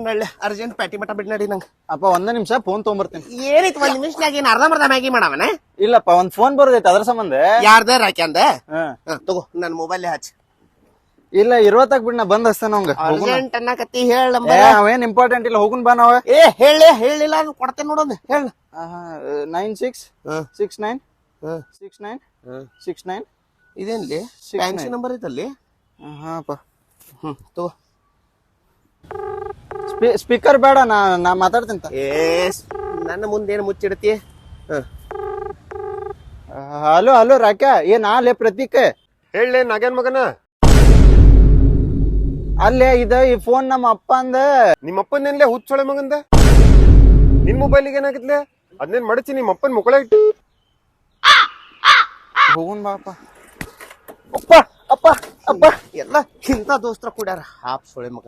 ನಳ್ಳೆ urgent patty ಮಠ ಬಿಡ್ ನಡಿ ನಂಗೆ. ಅಪ್ಪ ಒಂದ್ ನಿಮಿಷ ಫೋನ್ ತಗೊಂಬರ್ತೀನಿ. ಏನಿತ್ತು ಒಂದ್ ನಿಮಿಷನಾಗ ಏನ್ ಅರ್ಧ ಮ್ಯಾಗಿ ಮಾಡವನ? ಇಲ್ಲಪ್ಪ ಒಂದ್ ಫೋನ್ ಬರೋದೈತೆ ಅದ್ರ ಸಂಬಂಧ. ಯಾರ್ದ ರಾಕ್ಯಾಂದ? ಹಾ ತಗೋ ನನ್ ಮೊಬೈಲ್ ಹಚ್ಚ. ಇಲ್ಲ ಇರುವತ್ತಾಗ ಬಿಡ್ ನಾ ಬಂದ್ ಹಚ್ತಾನ ಅವಂಗ. ಅರ್ಜೆಂಟ್ ಅನ್ನಕತ್ತಿ ಹೇಳ. ಅವೇನ್ ಇಂಪಾರ್ಟೆಂಟ್ ಇಲ್ಲ, ಹೋಗುನ್ ಬಾ ನಾವ. ಏ ಹೇಳಿಲ್ಲ ಅದು ಕೊಡ್ತೇನೆ ನೋಡೋದು ಹೇಳ. 9669696969. ಇದೇನ್ಲಿ ಫ್ಯಾನ್ಸಿ ನಂಬರ್ ಐತಲ್ಲಿ. ಹಾಪ ತಗೋ. ಸ್ಪೀಕರ್ ಬೇಡ, ನಾ ಮಾತಾಡ್ತೀನಿ. ನನ್ನ ಮುಂದೇನು ಮುಚ್ಚಿಡ್ತಿ? ಹಲೋ ಹಲೋ ರಾಕ್ಯಾ, ಲೇ ಪ್ರತೀಕ್ ಹೇಳಲೇ ನಾಗೇನ್ ಮಗನ. ಅಲ್ಲೇ ಈ ಫೋನ್ ನಮ್ಮ ಅಪ್ಪ ಅಂದ. ನಿಮ್ಮ ಅಪ್ಪನೇನ್ಲೇ ಹುಚ್ಚೊಳೆ ಮಗಂದ? ನಿನ್ ಮೊಬೈಲಿಗೆ ಏನಾಗಿತ್ಲೆ? ಅದ್ನೇನ್ ಮಡಚಿ ನಿಮ್ಮ ಅಪ್ಪನ್ ಮುಕ್ಕಳ ಇಟ್ಟು ಹೋಗುನ್ ಬಾಪ. ಅಪ್ಪ ಅಪ್ಪ ಅಪ್ಪ ಎಲ್ಲ ಇಂಥ ದೋಸ್ತರ ಕೂಡ್ಯಾರ ಹಾಪ್ ಸೊಳೆ ಮಗ.